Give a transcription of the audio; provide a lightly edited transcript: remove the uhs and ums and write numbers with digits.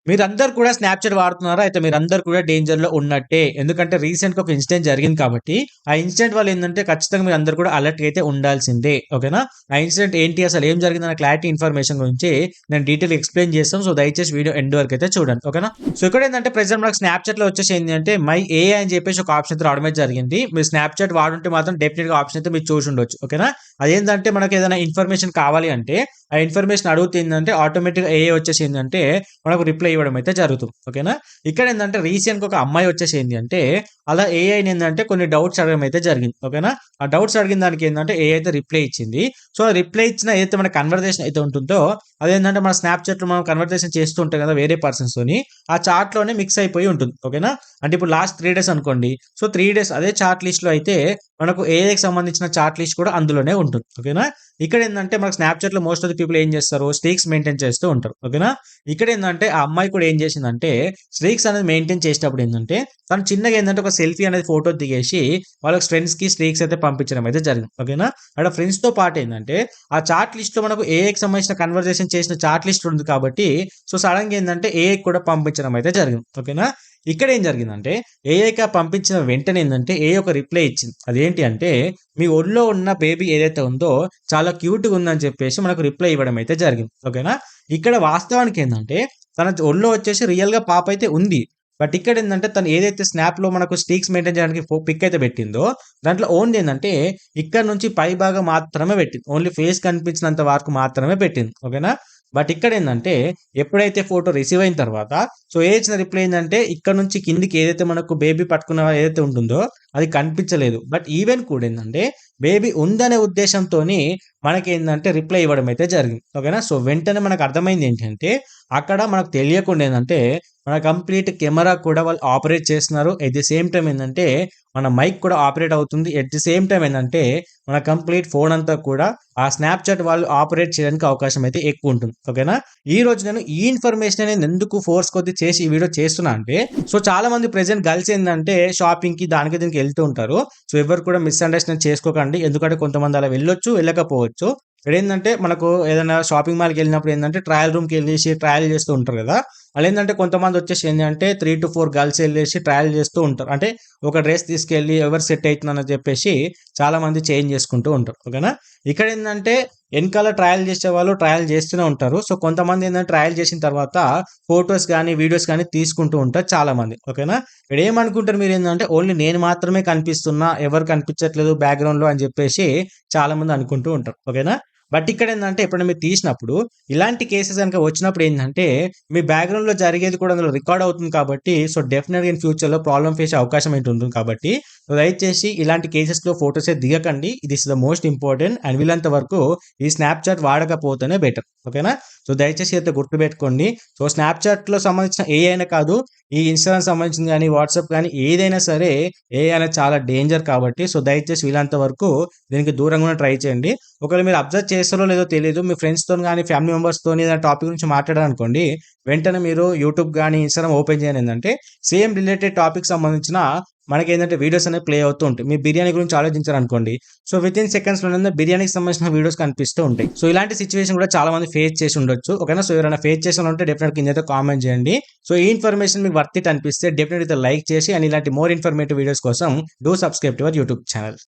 మీరందరూ కూడా స్నాప్‌చాట్ వాడుతున్నారా? అయితే మీరందరూ కూడా డేంజర్‌లో ఉన్నట్టే. ఎందుకంటే రీసెంట్‌గా ఒక ఇన్సిడెంట్ జరిగింది కాబట్టి, ఆ ఇన్సిడెంట్ వల్ల ఏందంటే ఖచ్చితంగా మీరందరూ కూడా అలర్ట్‌గా అయితే ఉండాల్సిందే. ఓకేనా? ఆ ఇన్సిడెంట్ ఏంటి? అసలు ఏం జరిగిందన్న క్లారిటీ ఇన్ఫర్మేషన్ గురించి నేను డీటెయిల్‌గా ఎక్స్‌ప్లెయిన్ చేస్తాను. సో, దయచేసి వీడియో ఎండ్ వరకు అయితే చూడండి. ఓకేనా? సో, ఇక్కడేందంటే ప్రెజెంట్ మనకు స్నాప్‌చాట్‌లో వచ్చేసి ఏంది అంటే మై ఏఐ అని చెప్పేసి ఒక ఆప్షన్ అయితే రావడం అయితే జరిగింది. మీరు స్నాప్‌చాట్ వాడుంటే మాత్రం డెఫినిట్‌గా ఆప్షన్ అయితే మీరు చూసుండొచ్చు. ఓకేనా? అదేందంటే మనకు ఏదైనా ఇన్ఫర్మేషన్ కావాలి అంటే, ఆ ఇన్ఫర్మేషన్ అడుగుతే ఏందంటే ఆటోమేటిక్‌గా ఏఐ వచ్చేసి ఏందంటే మనకు రిప్లై ఇవ్వడం అయితే జరుగుతుంది. ఓకేనా? ఇక్కడ ఏందంటే రీసెంట్‌గా ఒక అమ్మాయి వచ్చేసి ఏంది అంటే అలా ఏఐని ఏందంటే కొన్ని డౌట్స్ అడగడం అయితే జరిగింది. ఓకేనా? ఆ డౌట్స్ అడిగిన దానికి ఏందంటే ఏఐ అయితే రిప్లై ఇచ్చింది. సో, రిప్లై ఇచ్చిన ఏదైతే మన కన్వర్జేషన్ అయితే ఉంటుందో అదేంటంటే మన స్నాప్‌చాట్‌లో మనం కన్వర్జేషన్ చేస్తూ ఉంటాం కదా! వేరే పర్సన్స్‌తోని. ఆ చాట్‌లోనే మిక్స్ అయిపోయి ఉంటుంది. ఓకేనా? అంటే ఇప్పుడు లాస్ట్ 3 డేస్ అనుకోండి. సో, 3 డేస్ అదే చాట్ లిస్ట్‌లో అయితే మనకు ఏఐకి సంబంధించిన చాట్ లిస్ట్ కూడా అందులోనే ఉంటుంది. ఓకేనా? ఇక్కడేందంటే మనకు స్నాప్‌చాట్‌లో మోస్ట్ ఆఫ్ ది పీపుల్ ఏం చేస్తారు? స్ట్రీక్స్ మెయింటైన్ చేస్తూ ఉంటారు. ఓకేనా? ఇక్కడేందంటే ఆ అమ్మాయి కూడా ఏం చేసిందంటే స్ట్రీక్స్ అనేది మెయింటైన్ చేసేటప్పుడు ఏందంటే తను చిన్నగా ఏందంటే ఒక సెల్ఫీ అనేది ఫోటో దిగేసి వాళ్ళ ఫ్రెండ్స్‌కి స్ట్రీక్స్ అయితే పంపించడం అయితే జరిగింది. ఓకేనా? అక్కడ ఫ్రెండ్స్‌తో పాటు ఏందంటే ఆ చాట్ లిస్ట్‌లో మనకు ఏఐకి సంబంధించిన కన్వర్జేషన్ చేసిన చాట్ లిస్ట్ ఉంది కాబట్టి సో, సడెన్‌గా ఏందంటే ఏఐకి కూడా పంపించడం అయితే జరిగింది. ఓకేనా? ఇక్కడ ఏం జరిగిందంటే ఏఐకి పంపించిన వెంటనే ఏందంటే ఏఐ ఒక రిప్లై ఇచ్చింది. అదేంటి అంటే మీ ఒళ్ళో ఉన్న బేబీ ఏదైతే ఉందో చాలా క్యూట్‌గా ఉందని చెప్పేసి మనకు రిప్లై ఇవ్వడం అయితే జరిగింది. ఓకేనా? ఇక్కడ వాస్తవానికి ఏందంటే తన ఒళ్ళో వచ్చేసి రియల్‌గా పాప అయితే ఉంది. బట్ ఇక్కడేందంటే తను ఏదైతే స్నాప్‌లో మనకు స్ట్రీక్స్ మెయింటైన్ చేయడానికి పిక్ అయితే పెట్టిందో దాంట్లో ఓన్లీ ఏందంటే ఇక్కడ నుంచి పై భాగం మాత్రమే పెట్టింది. ఓన్లీ ఫేస్ కనిపించినంత వరకు మాత్రమే పెట్టింది. ఓకేనా? బట్ ఇక్కడేందంటే ఎప్పుడైతే ఫోటో రిసీవ్ అయిన తర్వాత సో, ఏ ఇచ్చిన రిప్లై ఏందంటే ఇక్కడ నుంచి కిందకి ఏదైతే మనకు బేబీ పట్టుకున్న ఏదైతే ఉంటుందో అది కనిపించలేదు. బట్ ఈవెన్ కూడా ఏందంటే బేబీ ఉందనే ఉద్దేశంతోని మనకేందంటే రిప్లై ఇవ్వడం అయితే జరిగింది. ఓకేనా? సో, వెంటనే మనకు అర్థమైంది ఏంటంటే అక్కడ మనకు తెలియకుండా ఏందంటే మన కంప్లీట్ కెమెరా కూడా వాళ్ళు ఆపరేట్ చేస్తున్నారు. ఎట్ ది సేమ్ టైమ్ ఏందంటే మన మైక్ కూడా ఆపరేట్ అవుతుంది. ఎట్ ది సేమ్ టైమ్ ఏందంటే మన కంప్లీట్ ఫోన్ అంతా కూడా ఆ స్నాప్‌చాట్ వాళ్ళు ఆపరేట్ చేయడానికి అవకాశం అయితే ఎక్కువుంటుంది. ఓకేనా? ఈరోజు నేను ఈ ఇన్ఫర్మేషన్ అనేది ఎందుకు ఫోర్స్ కొద్దీ చేసి ఈ వీడియో చేస్తున్నా అంటే సో, చాలా మంది ప్రెజెంట్ గర్ల్స్ ఏందంటే షాపింగ్‌కి దానికి దీనికి ఎళ్తూ ఉంటారు. సో, ఎవరు కూడా మిస్‌అండర్‌స్టాండ్ చేసుకోకండి. ఎందుకంటే కొంతమంది అలా వెళ్ళొచ్చు, వెళ్ళకపోవచ్చు. ఇక్కడేందంటే మనకు ఏదైనా షాపింగ్ మాల్‌కెళ్ళినప్పుడు ఏందంటే ట్రయల్ రూమ్‌కెళ్ళేసి ట్రయల్ చేస్తూ ఉంటారు గదా! ఆళ్ళేందంటే కొంతమందొచ్చేసి ఏందంటే 3-4 గర్ల్స్ ఎళ్ళేసి ట్రయల్ చేస్తూ ఉంటారు. అంటే ఒక డ్రెస్ తీసుకెళ్ళి ఎవరు సెట్ అయితుందని చెప్పేసి చాలా మంది చేంజ్ చేసుకుంటూ ఉంటారు. ఓకేనా? ఇక్కడేందంటే ఎనకాల ట్రయల్ చేసేవాళ్ళు ట్రయల్ చేస్తూనే ఉంటారు. సో, కొంతమంది ఏందంటే ట్రయల్ చేసిన తర్వాత ఫోటోస్ గాని, వీడియోస్ గాని తీసుకుంటూ ఉంటారు చాలామంది. ఓకేనా? ఇక్కడేమనుకుంటారు మీరేందంటే ఓన్లీ నేను మాత్రమే కనిపిస్తున్నా, ఎవరు కనిపించట్లేదు బ్యాక్‌గ్రౌండ్‌లో అని చెప్పేసి చాలామంది అనుకుంటూ ఉంటారు. ఓకేనా? బట్ ఇక్కడేందంటే ఎప్పుడైనా మీరు తీసినప్పుడు ఇలాంటి కేసెస్ గనుక వచ్చినప్పుడు ఏందంటే మీ బ్యాక్‌గ్రౌండ్‌లో జరిగేది కూడా అందులో రికార్డ్ అవుతుంది కాబట్టి సో, డెఫినిట్‌గా ఇన్ ఫ్యూచర్‌లో ప్రాబ్లమ్ ఫేస్ అవకాశం అయితే ఉంటుంది కాబట్టి దయచేసి ఇలాంటి కేసెస్‌లో ఫోటోసే దిగకండి. This is the most important and వీలైనంత వరకు ఈ స్నాప్‌చాట్ వాడకపోతేనే బెటర్. ఓకేనా? సో, దయచేసి అయితే గుర్తుపెట్టుకోండి. సో, స్నాప్‌చాట్‌లో సంబంధించిన ఏఐ అనే కాదు, ఈ ఇన్‌స్టా‌కి సంబంధించింది గాని, వాట్సాప్ గాని ఏదైనా సరే ఏఐ అనేది చాలా డేంజర్ కాబట్టి సో, దయచేసి వీలైనంత వరకు దీనికి దూరంగానే ట్రై చేయండి. ఒకవేళ మీరు అబ్జర్వ్ చేస్తారో లేదో తెలీదు. మీ ఫ్రెండ్స్‌తోని గాని, ఫ్యామిలీ మెంబర్స్‌తోని ఏదైనా టాపిక్ గురించి మాట్లాడారనుకోండి, వెంటనే మీరు యూట్యూబ్ గాని, ఇన్‌స్టాగ్రామ్ ఓపెన్ చేయండి ఏందంటే సేమ్ రిలేటెడ్ టాపిక్ సంబంధించిన మనకేందంటే వీడియోస్ అనేవి ప్లే అవుతూ ఉంటాయి. మీరు బిర్యానీ గురించి ఆలోచించారనుకోండి, సో, వితిన్ సెకండ్స్‌లోనే బిర్యానీకి సంబంధించిన వీడియోస్ కనిపిస్తూ ఉంటాయి. సో, ఇలాంటి సిట్యుయేషన్ కూడా చాలా మంది ఫేస్ చేసి ఉండొచ్చు. ఓకేనా? సో, ఎవరైనా ఫేస్ చేసినోళ్ళుంటే డెఫినెట్‌గా కిందైతే కామెంట్ చేయండి. సో, ఈ ఇన్ఫర్మేషన్ మీకు వర్త్ ఇట్ అనిపిస్తే డెఫినెట్‌గా అయితే లైక్ చేసి అండ్ ఇలాంటి మోర్ ఇన్ఫర్మేటివ్ వీడియోస్ కోసం do subscribe to our YouTube channel.